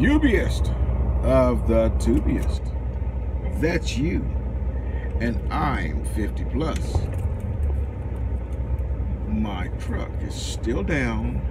Ubiest of the tubiest. That's you. And I'm 50 plus. My truck is still down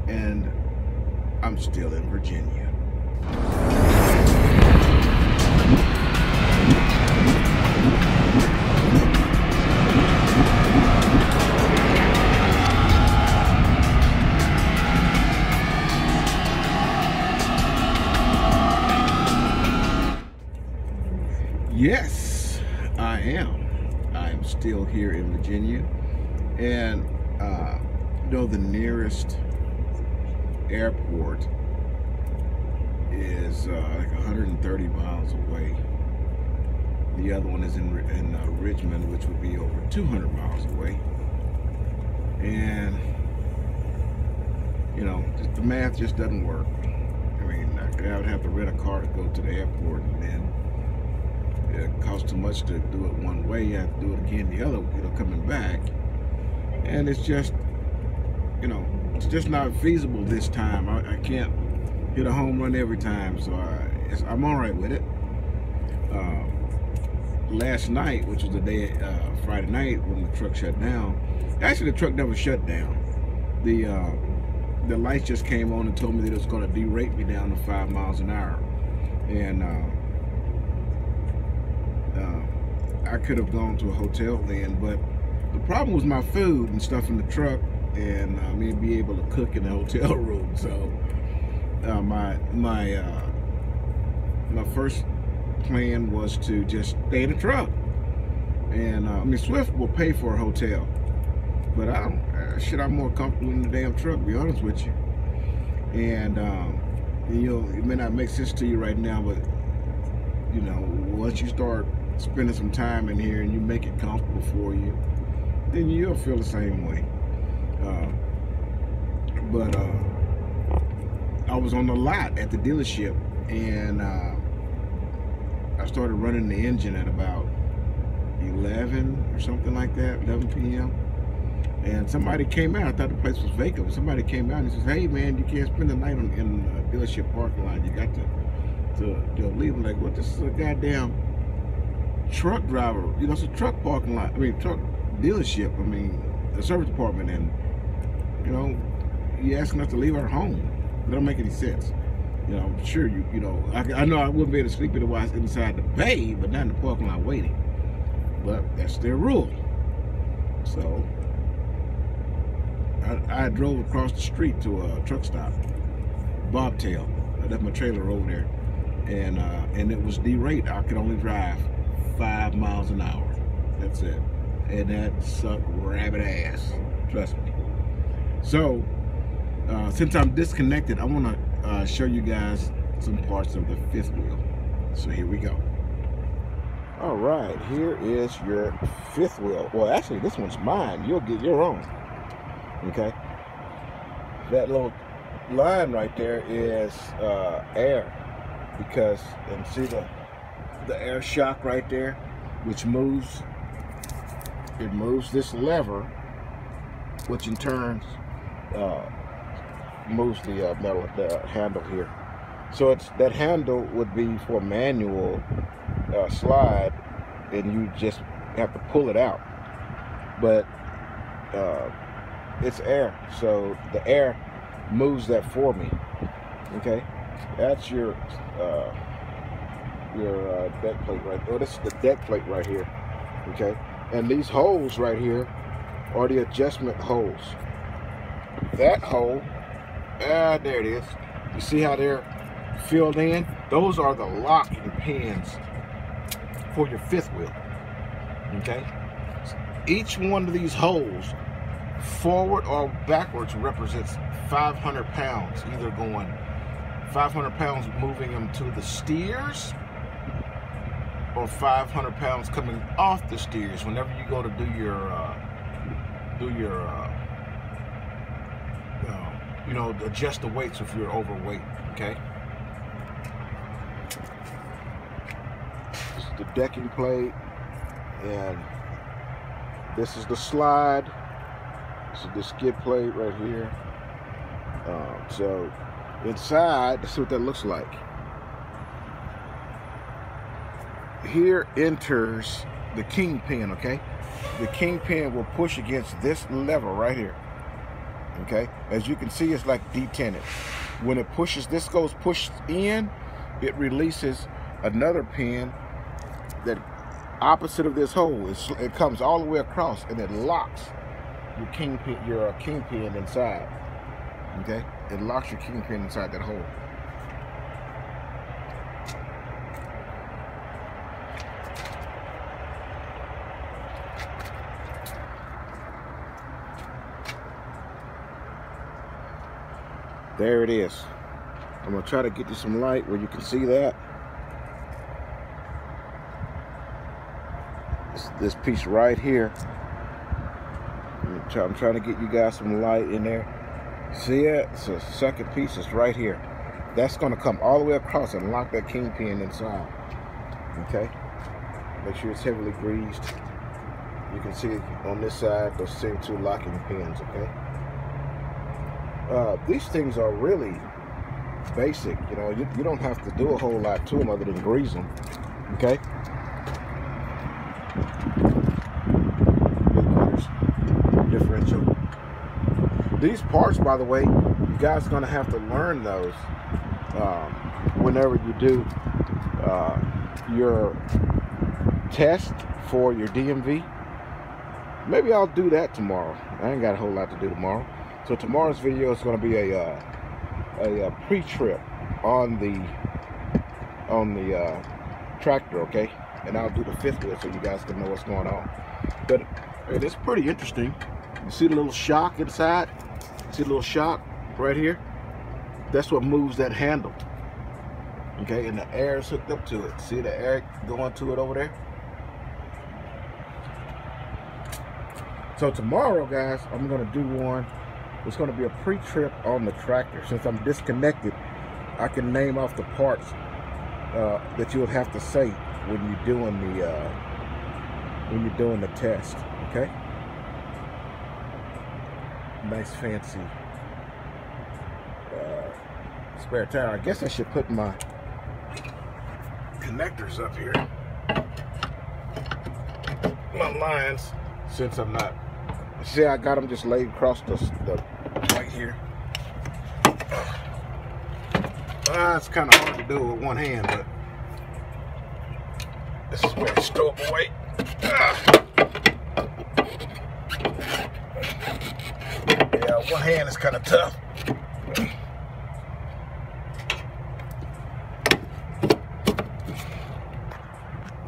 and I'm still in Virginia. Yes, I am. I'm still here in Virginia, and you know, the nearest airport is like 130 miles away. The other one is in Richmond, which would be over 200 miles away. And you know, the math just doesn't work. I mean, I would have to rent a car to go to the airport, and then it costs too much to do it one way. You have to do it again the other, you know, coming back. And it's just, you know, it's just not feasible this time. I can't hit a home run every time, so I'm all right with it. Last night, which was the day, Friday night, when the truck shut down. Actually, the truck never shut down. The lights just came on and told me that it was going to derate me down to 5 miles an hour. And I could have gone to a hotel then, but the problem was my food and stuff in the truck, and me be able to cook in the hotel room. So my first plan was to just stay in the truck. And I mean, Swift will pay for a hotel, but I don't. I'm more comfortable in the damn truck, to be honest with you. And you know, it may not make sense to you right now, but you know, once you start spending some time in here and you make it comfortable for you, then you'll feel the same way. But I was on the lot at the dealership, and I started running the engine at about 11 or something like that, 11 p.m. And somebody came out. I thought the place was vacant. Somebody came out and says, "Hey man, you can't spend the night in the dealership parking lot. You got to leave." I'm like, "What? This is a goddamn truck driver, you know, it's a truck parking lot. I mean, truck dealership. I mean, the service department, and you know, you asking us to leave our home. It don't make any sense. You know, sure, you know, I know I wouldn't be able to sleep inside the bay, but not in the parking lot waiting. But that's their rule. So I drove across the street to a truck stop, Bobtail. I left my trailer over there, and it was derate. I could only drive 5 miles an hour. That's it. And that sucked rabbit ass. Trust me. So, since I'm disconnected, I want to show you guys some parts of the fifth wheel. So here we go. All right, here is your fifth wheel. Well, actually, this one's mine. You'll get your own. Okay. That little line right there is air, because, and see the air shock right there, which moves. It moves this lever, which in turn moves the metal, the handle here. So it's that handle would be for manual slide, and you just have to pull it out. But it's air, so the air moves that for me. Okay, that's your deck plate right there. Oh, this is the deck plate right here. Okay, and these holes right here are the adjustment holes. That hole, there it is. You see how they're filled in? Those are the locking pins for your fifth wheel. Okay, each one of these holes, forward or backwards, represents 500 pounds, either going 500 pounds moving them to the steers, or 500 pounds coming off the steers whenever you go to do your you know, adjust the weights if you're overweight. Okay, this is the decking plate, and this is the slide. This is the skid plate right here. So inside, let's see what that looks like. Here enters the kingpin, okay? The kingpin will push against this lever right here, okay? As you can see, it's like detented. When it pushes, this goes pushed in, it releases another pin that opposite of this hole. It comes all the way across and it locks your kingpin inside, okay? It locks your kingpin inside that hole. There it is. I'm gonna try to get you some light where you can see that. This piece right here. I'm trying to get you guys some light in there. See it? It's a second piece. It's right here. That's gonna come all the way across and lock that kingpin inside. Okay. Make sure it's heavily greased. You can see on this side those same two locking pins. Okay. These things are really basic, you know. You don't have to do a whole lot to them other than grease them, okay? Differential. These parts, by the way, you guys are going to have to learn those whenever you do your test for your DMV. Maybe I'll do that tomorrow. I ain't got a whole lot to do tomorrow. So tomorrow's video is going to be a pre-trip on the tractor, okay? And I'll do the fifth wheel so you guys can know what's going on. But it's pretty interesting. You see the little shock inside? See the little shock right here? That's what moves that handle, okay? And the air is hooked up to it. See the air going to it over there? So tomorrow, guys, I'm going to do one. It's going to be a pre-trip on the tractor. Since I'm disconnected, I can name off the parts that you'll have to say when you're doing the test. Okay. Nice fancy spare tire. I guess I should put my connectors up here. My lines, since I'm not. See, I got them just laid across the right here. It's kind of hard to do with one hand, but this is where you stow up away. Yeah, one hand is kind of tough.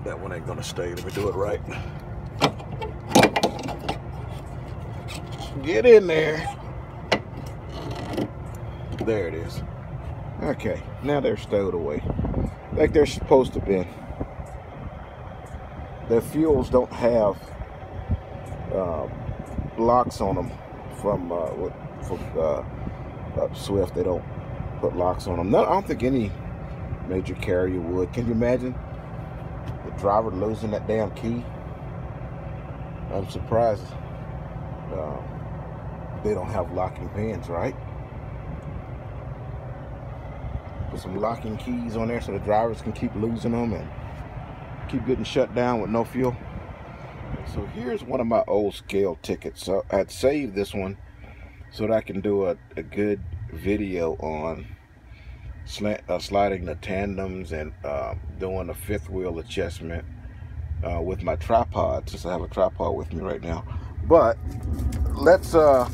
That one ain't gonna stay. Let me do it right. Get in there. There it is. Okay, now they're stowed away like they're supposed to be. Their fuels don't have locks on them from Swift. They don't put locks on them. No, I don't think any major carrier would. Can you imagine the driver losing that damn key? I'm surprised they don't have locking pins, right? Put some locking keys on there so the drivers can keep losing them and keep getting shut down with no fuel. So here's one of my old scale tickets. So I'd saved this one so that I can do a good video on sliding the tandems and doing a fifth wheel adjustment with my tripod, since I have a tripod with me right now. But let's talk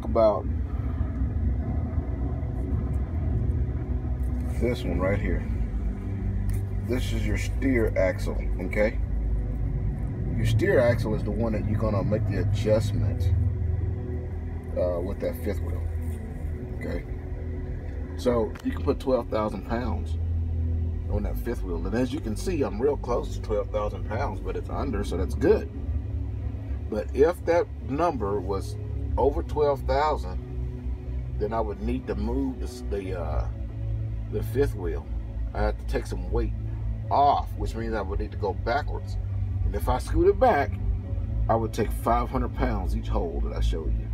about this one right here. This is your steer axle, okay? Your steer axle is the one that you're gonna make the adjustment with that fifth wheel, okay? So you can put 12,000 pounds on that fifth wheel, and as you can see, I'm real close to 12,000 pounds, but it's under, so that's good. But if that number was over 12,000, then I would need to move the fifth wheel. I have to take some weight off, which means I would need to go backwards. And if I scoot it back, I would take 500 pounds each hole that I showed you.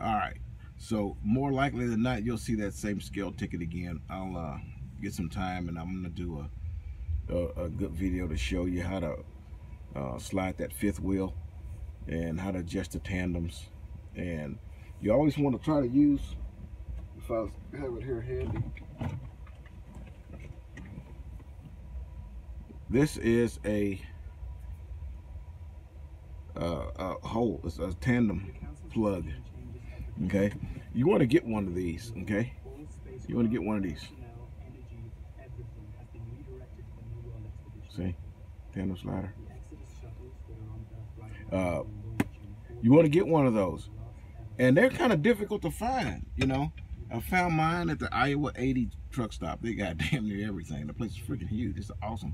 All right, So more likely than not, you'll see that same scale ticket again. I'll get some time, and I'm gonna do a good video to show you how to slide that fifth wheel and how to adjust the tandems. And you always want to try to use, if I have it here handy, this is a hole. It's a tandem plug. Okay, you want to get one of these. Okay, you want to get one of these. See, tandem slider. You want to get one of those, and they're kind of difficult to find. You know, I found mine at the Iowa 80 truck stop. They got damn near everything. The place is freaking huge. It's awesome.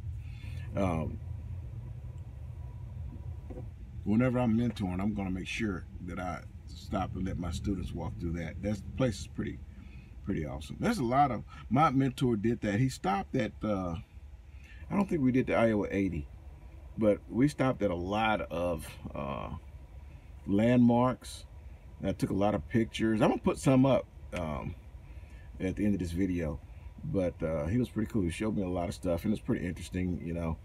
Whenever I'm mentoring, I'm going to make sure that I stop and let my students walk through that. The place is pretty awesome. There's a lot of, my mentor did that. He stopped at, I don't think we did the Iowa 80, but we stopped at a lot of landmarks. I took a lot of pictures. I'm going to put some up at the end of this video. But he was pretty cool. He showed me a lot of stuff, and it's pretty interesting. You know,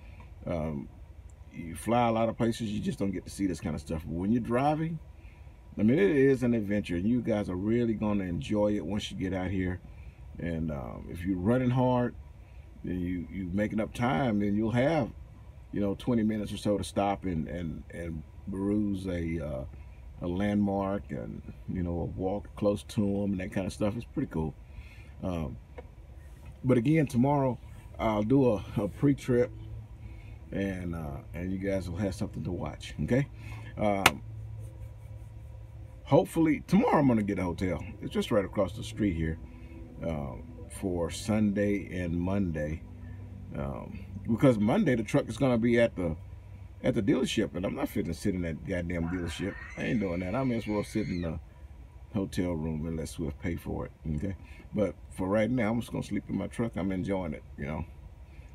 you fly a lot of places, you just don't get to see this kind of stuff. But when you're driving, I mean, it is an adventure, and you guys are really going to enjoy it once you get out here. And if you're running hard, then you making up time, then you'll have, you know, 20 minutes or so to stop and peruse a landmark, and, you know, walk close to them and that kind of stuff. It's pretty cool. But again, tomorrow I'll do a pre-trip, and you guys will have something to watch. Okay. Hopefully tomorrow I'm gonna get a hotel. It's just right across the street here for Sunday and Monday, because Monday the truck is gonna be at the dealership, and I'm not fitting to sit in that goddamn dealership. I ain't doing that. I may as well sit in the hotel room and let Swift pay for it. Okay, but for right now, I'm just gonna sleep in my truck. I'm enjoying it, you know,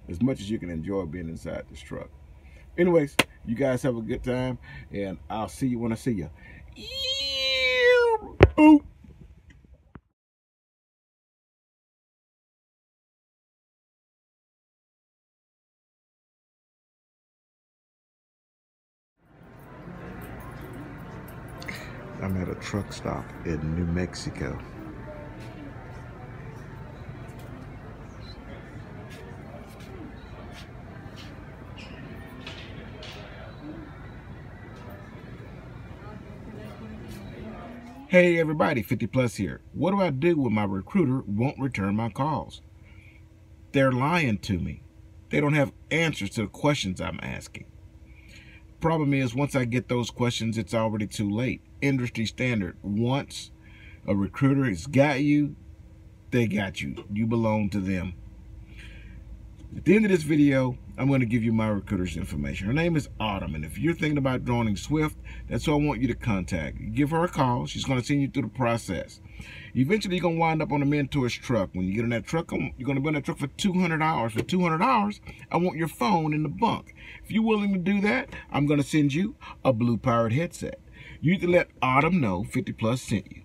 as much as you can enjoy being inside this truck. Anyways, you guys have a good time, and I'll see you when I see you. Boop. I'm at a truck stop in New Mexico. Hey everybody, 50 Plus here. What do I do when my recruiter won't return my calls? They're lying to me. They don't have answers to the questions I'm asking. Problem is, once I get those questions, it's already too late. Industry standard. Once a recruiter has got you, they got you. You belong to them. At the end of this video, I'm going to give you my recruiter's information. Her name is Autumn, and if you're thinking about joining Swift, that's who I want you to contact. Give her a call. She's going to send you through the process. Eventually, you're going to wind up on a mentor's truck. When you get in that truck, you're going to be in that truck for $200. For $200, I want your phone in the bunk. If you're willing to do that, I'm going to send you a Blue Pirate headset. You need to let Autumn know 50 Plus sent you.